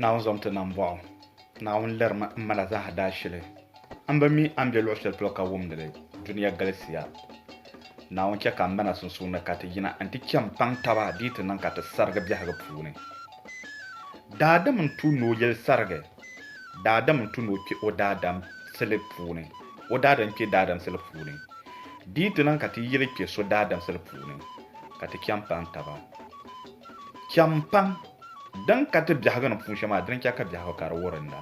naawuni zɔm ti nam bɔɣu naawuni lɛrimi n mala zaɣ daa shili n bi mi an bɛ luɣu shɛli polo ka wumdili duniya galisiya naawuni chɛ ka n mana sunsuuni ka ti yina n ti chɛm paŋ taba dii ti niŋ ka ti sarigi biɛhigu puuni daadam n tu ni o yɛli sarigi daadam n tu ni o kpɛ o daadam sili puuni o daadam kpɛ daadam sili puuni dii ti niŋ ka ti yili kpɛ so daadam sili puuni ka ti chɛm paŋ taba chɛm paŋ din ka ti biɛhigu ni puuni shɛli maa din chɛ ka biɛhigu ka di wurinda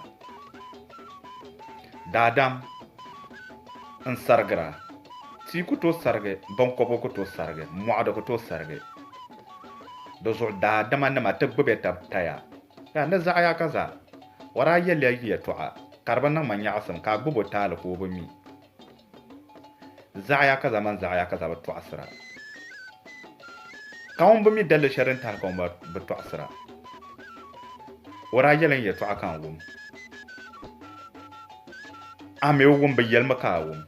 daadam n sarigira tii ku tooi sarigi binkɔbigu ku tooi sarigi mɔɣudi ku tooi sarigi di zuɣu daadama nima ti gbubi tabi taya yaa ni zaɣaya ka za waraa yɛliya yɛltɔɣa ka di bi niŋ ma nyaɣasim ka a gbubi o taali ka o bi mi zaɣaya ka za mani zaɣaya ka za bi tɔɣasira ka ŋun bi mi dalili shɛli din taali ka ŋun bi tɔɣasira waraa yɛlin yɛltɔɣa ka n wum a mi wum bi yɛlimi ka a wum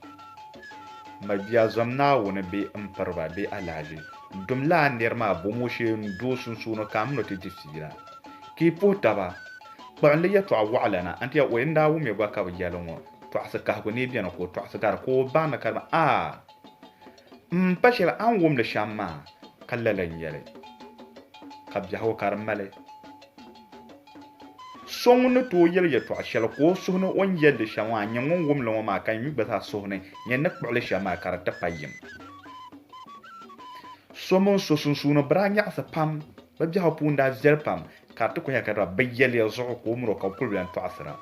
ma biya zɔm naawuni bee n piriba bee alaaji dum laa niri maa bom o shee n doo sunsuuni ka m ni ti di fiila ka i puhi taba kpuɣinli yɛltɔɣa waɣala na n ti ya o yin daa wumi gba ka bi yɛli ŋɔ tɔɣasi kahigu ni biɛni ka o tɔɣasi gari ka o baŋni ka n pa shɛli an wumdi shɛm maa ka lala n yɛli ka biɛhigu ka di mali so ŋun ni tooi yɛli yɛltɔɣa shɛli ka o suhuni o ni yɛlli shɛm maa nyɛ ŋun wumli ŋɔ maa ka mi gba zaa suhuni nyɛ ni kpuɣili shɛm maa ka di ti pa yim so mini so sunsuuni bi daa nyaɣasi pam bi biɛhigu puuni daa viɛli pam ka ti ku nyɛ ka bi yɛliya zuɣu ka o mini o ka bi kuli biɛni tɔɣasira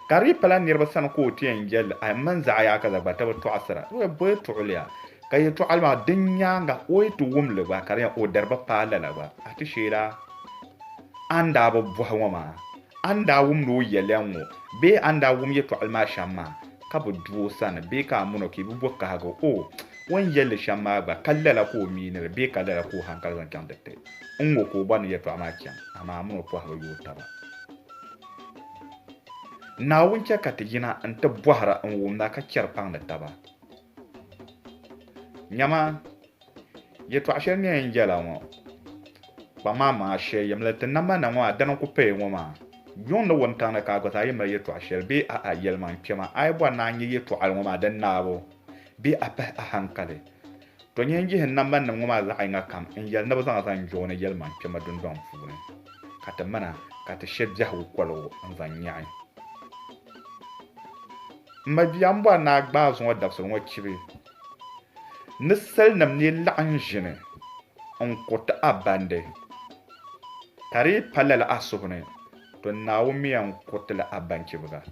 ka di yi pala niriba sani ka o ti yɛn yɛlli a mini zaɣaya ka za gba ti bi tɔɣasira o bo tuɣuliya ka yɛltɔɣali maa din nyaanga o yi ti wumli gba ka di nyɛ o dari bi paa lala gba a ti sheera an daa bi bɔhi ŋɔ maa an daa wumdi o yɛliya ŋɔ bee an daa wum yɛltɔɣali maa shɛm maa ka bi du o sani bee ka a muni ka i bi bo kahigu o ŋun yɛlli shɛm maa gba ka lala ka o miiniri bee ka lala ka o hankali zaŋ chaŋ diriti n ŋɔ ka o bɔri ni yɛltɔɣa maa chaŋ amaa a mini o pɔhi bi yooi taba naawuni chɛ ka ti yina n ti bɔhira n wumda ka chɛri paŋdi taba nyɛma yɛltɔɣa shɛli ni yɛn yɛla ŋɔ kpaŋ maa shɛli yimli ti namba na ŋɔ a dana ku paya ŋɔ maa yuŋdi wuntaŋni ka a gba zaa yi mali yɛltɔɣa shɛli bee a yɛliman kpɛma a yi bɔri naa nyɛ yɛltɔɣali ŋɔ maa din naabo bee a pahi a hankali to nyɛn yihi namba nim ŋɔ maa zaɣ yinga kam n yɛli ni bi zaŋ zaŋ jooni yɛliman kpɛma dundɔŋ puuni ka ti mana ka ti shɛ biɛhigu kɔligu n zaŋ nyaɣi ma biya n bɔri naa gbaa zuŋɔ dabisili ŋɔ chibi ni salinim ni laɣim ʒini n kuriti a bandi ka di yi pa lala a suhuni to naawuni mi yɛn kuritila a banchibiga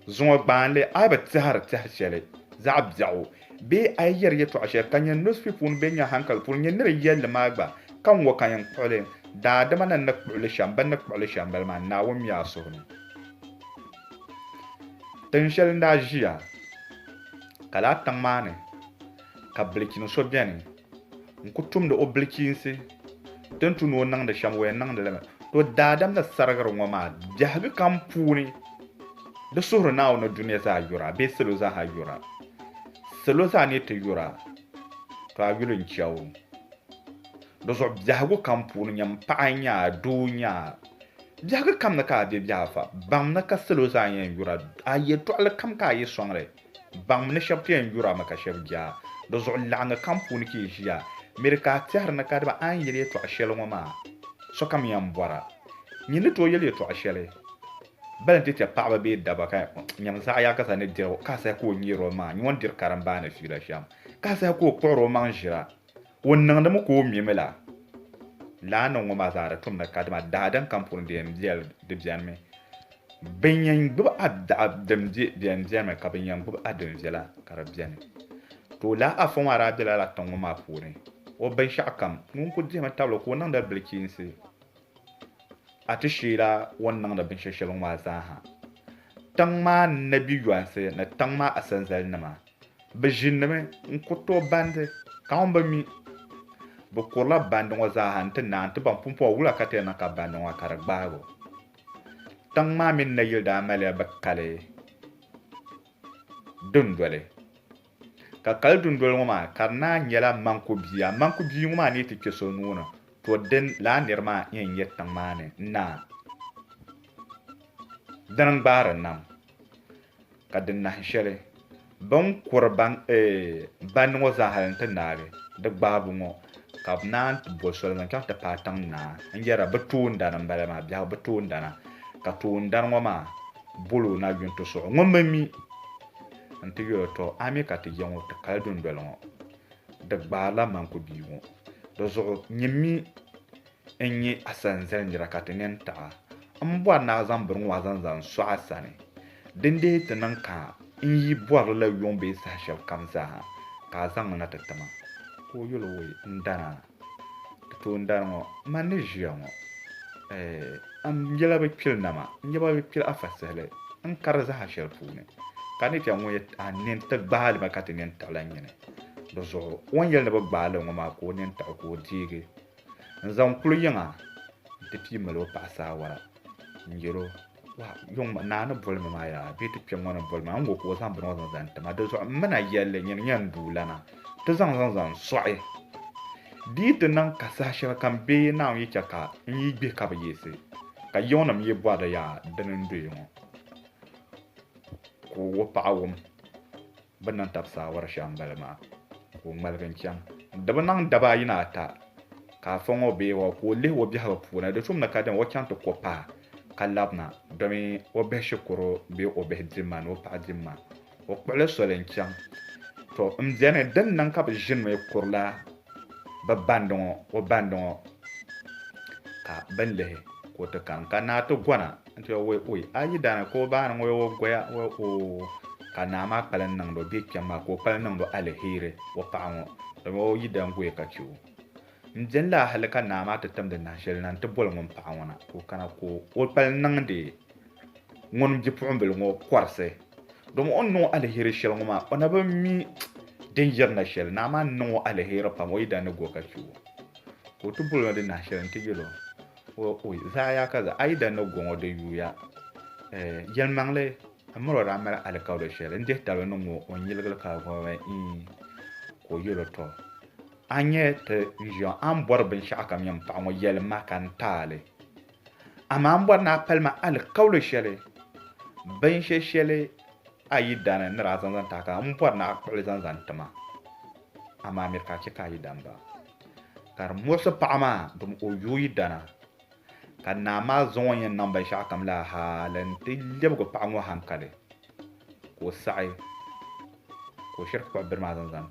zuŋɔ gbaanli a yi bi tɛhiri tɛhi shɛli zaɣ biɛɣu bee a yi yɛri yɛltɔɣa shɛli ka nyɛ nusfi puuni bee nyɛ hankali puuni nyɛ niri yɛlli maa gba ka ŋɔ ka yɛn kpuɣili daadama na ni kpuɣili shɛm bin ni kpuɣili shɛm bali maa naawuni mi a suhuni tin shɛli n daa ʒiya ka laa tiŋ maa ni ka bilichini so biɛni n ku tumdi o bilichiinsi tin tu ni o niŋdi shɛm o yɛn niŋdi limi to daadam ni sarigiri ŋɔ maa biɛhigu kam puuni di suhuri naawuni duniya zaa yura bee salo zaa yura salo zaa ni ti yura to a yuli n chɛu di zuɣu biɛhigu kam puuni nyɛm paɣa nyaa doo nyaa biɛhigu kam ni ka a be biɛha fa baŋ ni ka salo zaa yɛn yura a yɛltɔɣali kam ka a yi sɔŋli baŋ ni shɛba ti yɛn yura mi ka shɛba jaa di zuɣu laɣingu kam puuni ka i ʒiya miri ka a tɛhiri ni ka diba an yɛli yɛltɔɣa shɛli ŋɔ maa sokam yɛn bɔra nyini ni tooi yɛli yɛltɔɣa shɛli bali ti tɛ paɣaba bee dabba ka nyɛm zaɣaya ka sa ni dirigu ka sa ka o nyɛri o maŋa nyɔn diri karimbaani fiila shɛm ka sa ka o kpuɣiri o maŋ ʒira o niŋdimi ka o mimi la laani ŋɔ maa zaa di tumdi ka dima daadam kam puuni di biɛni mi bin yɛn gbubi adaɣu din biɛni mi ka bin yɛn gbubi a din viɛla ka di biɛni to la afa ŋɔ daa biɛla la tiŋ ŋɔ maa puuni o binshɛɣu kam ŋun ku dihimi tabili ka o niŋdi bilichiinsi a ti sheela o ni niŋdi binshɛli shɛli ŋɔ maa zaaha tiŋ maa nabi yɔnsi ni tiŋ maa asanzali nima bi ʒinnimi n ku to bandi ka ŋun bi mi bi kurila bandi ŋɔ zaaha n ti naan ti ban pumpɔŋ wula ka ti yɛn niŋ ka bandi ŋɔ ka di gbaago tiŋ maa mini na yili daa mali bi kali dundoli ka kali dundoli ŋɔ maa ka di naa nyɛla manku bia ŋɔ maa ni ti kpe so nuuni to den la nirma yin yetan mane na dan gbara nam ka din na shele ban kurban ban ngo za halen ta nare da babu ngo ka nan bo sol na ka ta patang na ngera betunda nan bala ma biya betunda na ka tunda ngo ma bulu na yunto so ngo mami anti yo to ami ka ti yango ta kaldun belongo da gbala man ko biwo do so nyimi enyi asan zel njira ka tenen ta ambwa na zan burun wazan zan so asane dende tanan ka in yi bɔri la yɔmbe saha shɛli kam zaa ka a zaŋ na ti tima ka o yɛli o ndana ti toon dari ŋɔ man ni ʒiya ŋɔ n yɛla bi kpili nama n yɛba bi kpili afa sihili n kari zaha shɛli puuni ka ni tɛn ŋɔ a nin ti gbaali ma ka ti nin taɣala nyini di zuɣu o ni yɛli ni bi gbaali ŋɔ maa ka o nin taɣi ka o deegi n zaŋ kuli yiŋa n ti pii mali o paɣa saawara n yɛlo wa yung na na bolma ma ya bi ti kpem ŋɔ bolma n wo ko zan bino zan zan tama do so mana yelle nyen nyen dulana to zan so'i di to nan ka sa shel kan be na yi ka n yi gbe ka ba yese ka yona mi bo da ya danin do ŋɔ ko wo paawum banan tab sa war sham balma ko malgan cham da banan daba yina ta ka fongo be wo ko le wo bi ha puna do tum na ka den wo kan to ko pa ka labna domi o bihi shikuru bee o bihi dimma ni o paɣa dimma o kpuɣili soli n chaŋ to n biɛni din niŋ ka bi ʒini kurila bi bandi ŋɔ o bandi ŋɔ ka bin lihi ka o ti kani ka naa ti gɔna n ti oi a yi dani ka o baani ŋɔ o goya o ka naa maa kpali niŋdi o bee kpɛm maa ka o kpali niŋdi aliheri o paɣa ŋɔ domi o yi dan goya ka che o n jɛn la hali ka naa maa ti timdi nahi shɛli na n ti boli ŋun paɣa ŋɔ na ka o kana ko o pali niŋdi ŋun bipuɣimbili ŋɔ kɔrisi domi o niŋ aliheri shɛli ŋɔ maa o na bi mi din yirina shɛli naa maa niŋ o aliheri pam o yi dan ni go ka che o ka o ti boli ŋɔ di nahi shɛli n ti yɛli o oi zaaya kaza a yi dan ni go ŋɔ di yuuya yɛlimaŋli a miri o daa mali alikawuli shɛli n dihi tali niŋ ŋɔ o nyilgili ka ka o yɛli to a nyɛ ti ʒiya an bɔri binshɛɣu kam yɛn paɣa ŋɔ yɛlima ka n taali amaa an bɔri naa palima alikawuli shɛli binshɛ shɛli a yi dani ni daa zaŋ zaŋ taha ka n bɔri naa kpuɣili zaŋ zaŋ tima amaa miri ka chɛ ka a yi dan ba ka di muɣisi paɣa maa dum o yooi dana ka naa maa zaŋ o yɛn niŋ binshɛɣu kam la haali n ti lebigi paɣa ŋɔ hankali ka o saɣi ka o shiri kpuɣi biri maa zaŋ zaŋ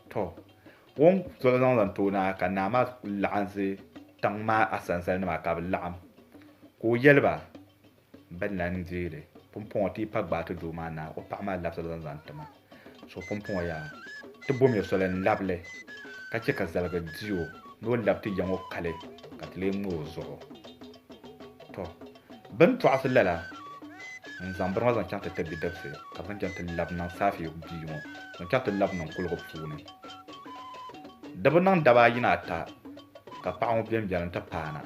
to won tole zaŋ zaŋ toona ka naa maa laɣinsi tiŋ maa asansali nima ka bi laɣim ka o yɛliba ban lan deeli pumpɔŋɔ ti pa gbaati doo maa na o paɣa maa labisi zaŋ zaŋ tima so pumpɔŋɔ yaa ti bomi soli n labili ka chɛ ka zaligi di o ni o labi ti yaŋ o kali ka ti lee ŋme o zuɣu to bin tɔɣisi lala n zaŋ bini ŋɔ zaŋ chaŋ ti ti bidibsi ka bin chaŋ ti labi niŋ saafi bii ŋɔ zaŋ chaŋ ti labi niŋ kuligu puuni da bi niŋ daba ayi ni ata ka paɣa ŋɔ biɛni biɛni ti paana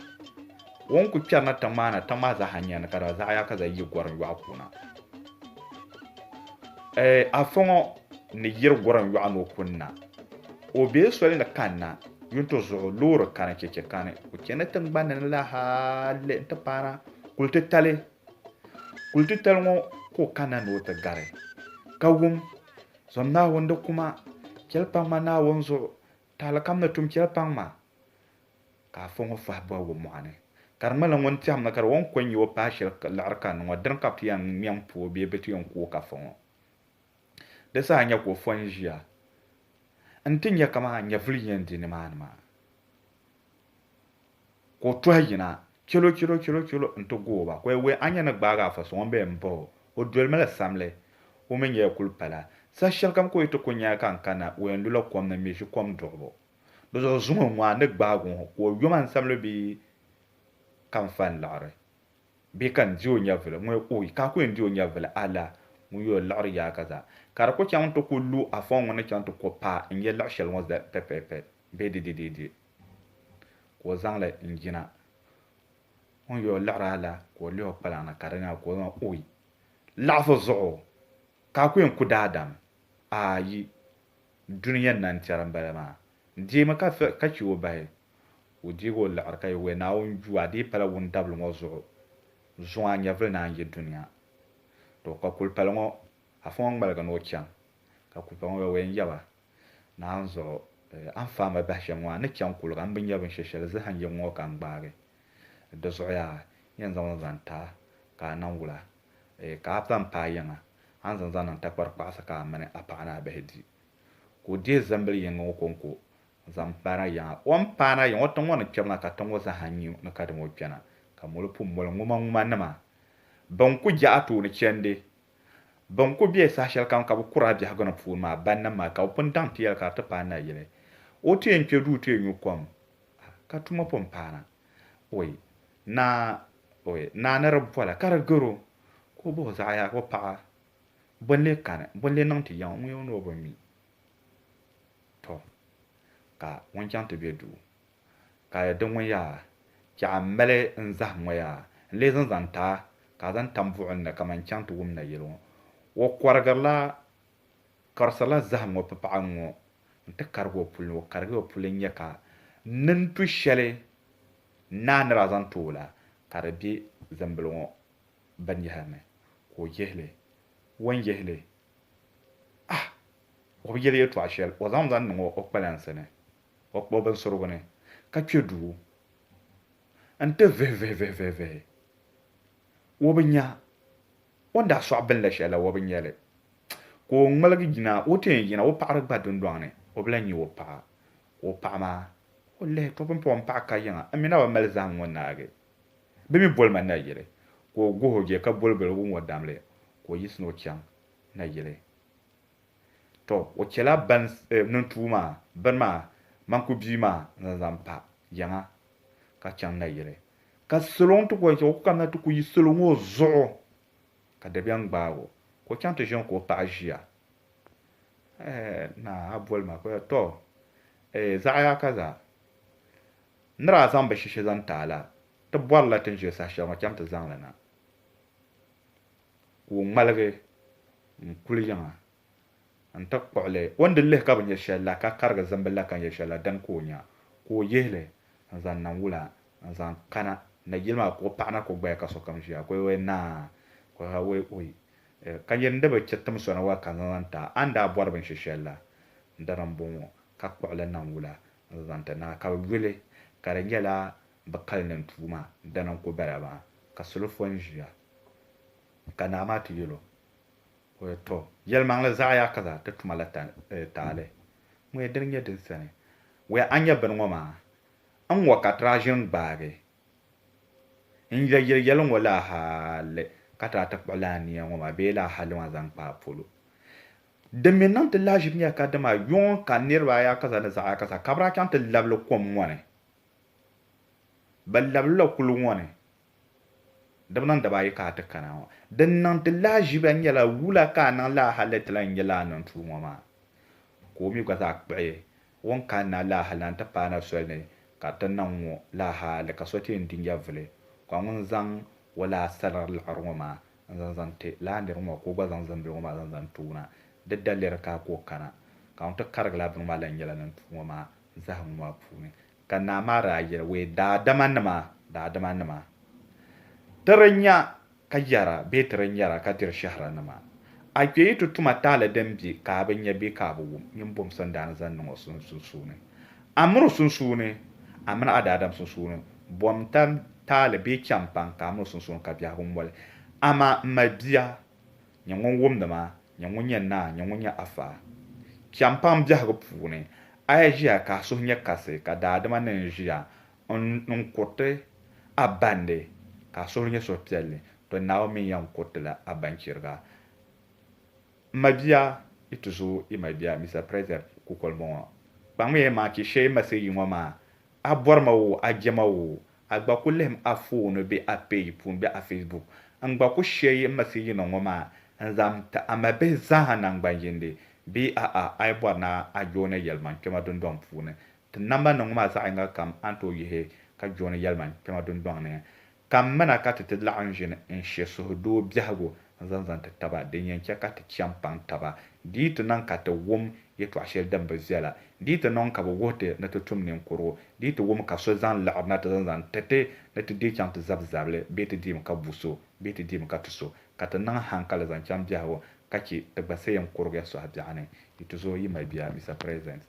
ŋun ku kpɛri na tiŋ maa zaaha nyɛni ka da zaɣaya ka za yi gɔrim yɔɣu puuna afa ŋɔ ni yiri gɔrim yɔɣu ni o kunna o bee soli ni kanna yunto zuɣu loori kani chɛchɛ kani o chɛni tiŋgbani ni la haali n ti paana kuli titali ŋɔ ka o kanna ni o ti gari ka wum zɔm naawuni di kuma chɛli paŋ ma naawuni zuɣu tahali kam ni tum chɛli paŋ ma ka afa ŋɔ fahi bɔhi wɔ mɔɣuni ka di ŋmani ŋun tɛhim na ka di wɔn ko nyɛ o paai shɛli laɣiri kan ŋɔ dini ka bi ti yɛn ŋmɛŋ puo bee bi ti yɛn kuo ka fa ŋɔ di saha nyɛ ka o fɔ n ʒiya n ti nyɛ kama nyɛvuli yɛn di nimaani maa ka o tɔhi yina chɛlo n ti gooba ka we a nyɛ ni gbaagi afa so ŋun bɛ n baɣo o dolimi la samli o mi nyɛla kuli pala sa shɛli kam ka o yɛ ti ku nyɛla ka n kana o yɛn lula kom ni mi ʒi kom duɣubu di zuɣu zuŋo ŋɔ ni gbaagi ŋɔ ka o yɔma n samli bee kan fan laɣiri bee kan di o nyɛvuli ŋɔ oi ka ku yɛn di o nyɛvuli ala ŋun yɛ o laɣiri yaa kaza ka di ku chaŋ ti ku lu afa ŋɔ ni chaŋ ti ku pa n yɛ laɣ shɛli ŋɔ pɛpɛpɛ bee di ka o zaŋli n yina ŋun yɛ o laɣiri ala ka o lihi o kpalaŋ na ka di nya ka o zaŋ oi laɣifu zuɣu ka ku yɛn ku daadam ayi duniya nan tɛri n bala maa deemi ka che o bahi o digo la ka we na on ju adi pala won dablo ngo zo zuwa nya vle na ye dunia to ka kul pala ngo afon ngbal ga no chan ka kul pala we yaba na anzo an fama ba shamwa ne chan kul ga mbin yabin sheshel za han ye ngo kan gbage do zo ya yan zan zanta ka nan wula ka tan pa yanga an zan zan ta kwar kwasa ka mane apana behdi ko de zambil yengo konko zam para ya on pana ya oton wona kemna ka tongo za hanyu na ka mo piana ka molo pum molo nguma nama ban ku ja to ne chende ban ku biye sa shel kan ka bu kura bi hagona fu ma banna ma ka pun dan tiya ka ta pana yele o te en kedu te nyu kom ka tuma pom pana oi na na rab wala kar goro ko bo za ya ko pa bonle nang ti yang mu no bo mi to ka won chang te be du ka ya don ya ja mele en za mo ya le zan zan ta ka zan tambu an ka man chang tu wum na yelo wo kwargarla karsala za mo pa pa ngo nta kargo pulo kargo pulen ya ka nan tu shele na na razan tola karabi zamblo ban yahame ko yehle won yehle o yele to ashel o zam zan ngo o balance ne o ko ban soro ne ka pyedu ante ve wo banya wanda so abin la shela wo banyele ko ngmalgi gina o te gina o paar gba don ne o blanyi o pa ma o le to pon pa ka yanga amina wa mal zan wonage be mi bol man na yele ko go je ka bol bel wo damle ko yisno chang na yele to o chela ban nun tuma ban ma man ku bi ma na zampa yanga ka chang na yele ka solon to ko ka na to ku yisolon o zo ka de biang bawo ko chang to jon ko pa jia na abol ma ko to za ya kaza nra zamba shishe zan tala to bolla tin je sa shama cham to zan lana ko malge kul yanga an ta kwale wanda le ka banya shalla ka karga zamballa kan ya shalla dan ko nya ko yehle zan nan wula zan kana na yilma ko pana ko gba ka so kam shi ko we na ko ha we oi kan yende ba cettam so na wa kan zan ta anda bor ban shalla ndaram bon ka kwale nan wula zan ta na ka wele kare ngela bakal nan tuma danan ko baraba ka sulfon jiya kana ma ti yelo to yelmang la zaya kaza ta tuma la tale mu yedin yedin sane we anya ban ngoma an waka trajin baage in yelon wala hale kata ta kwalani ngoma be la halwa zan pa polo de menan te lajib nya ka dama yon ka nirwa ya kaza na zaya kaza kabra kan te lablo kom wone bal lablo kulu wone dabnan da bayi ka ta kana dan nan ta lajiba nyala wula ka nan la halat la nyala nan tu mama ko mi ga za kpe won ka na la halan ta pa na so ne ka ta nan wo la hala ka so te ndin ya vle ko mun zan wala salar al aruma zan te la ndir mo ko ga zan bi ma zan tuna da daller ka ko kana ka on ta kargla bin ma la nyala nan tu mama za mu ma puni kana mara yira we da daman ma taranya kayara be taranya ka dir shahra nama a ke to tuma tala dambi ka ban yabe ka bu yin bom san dan zan no sun sune amru sun sune amna adadam sun sune bom tam tala be champan ka amru sun sune ka biya hum wal ama mabiya nyangon wom dama nyangon nyanna nyangon nya afa champan biya ga pune ayja ka so nya kase ka dadama nan jiya on kote abande ka sohnya so pialle to nawo min yan kotla abankirga mabia ituzo imabia misa president ku kolmo bangme ma ki she ma se yingoma aborma wo agema wo agba kullem afunu bi apay pun bi a facebook angba ku she ma se yinoma anzam ta amabe zahana ngbanjinde bi a ay borna a jona yelman kema don don fune to namba no ma sa nga kam anto yihe ka jona yelman kema don don ne kam mana ka ta la'an jin in she so do biago zan ta taba den yanke ka ta champan taba dit nan ka ta wum yɛltɔɣa shɛli din bi viɛla di ti niŋ ka bi wuhiti ni ti tum ninkurigu di ti wum ka so zaŋ laɣiri na ti zaŋ titi ni ti deei chaŋ ti zabi zabili bee ti deemi ka bu so bee ti deemi ka tu so ka ti niŋ hankali zaŋ chaŋ biɛhigu ka che ti gba sa yɛn kurigu ya sɔhi biɛɣu ni yi ti zooi yi mali bia Mr. President.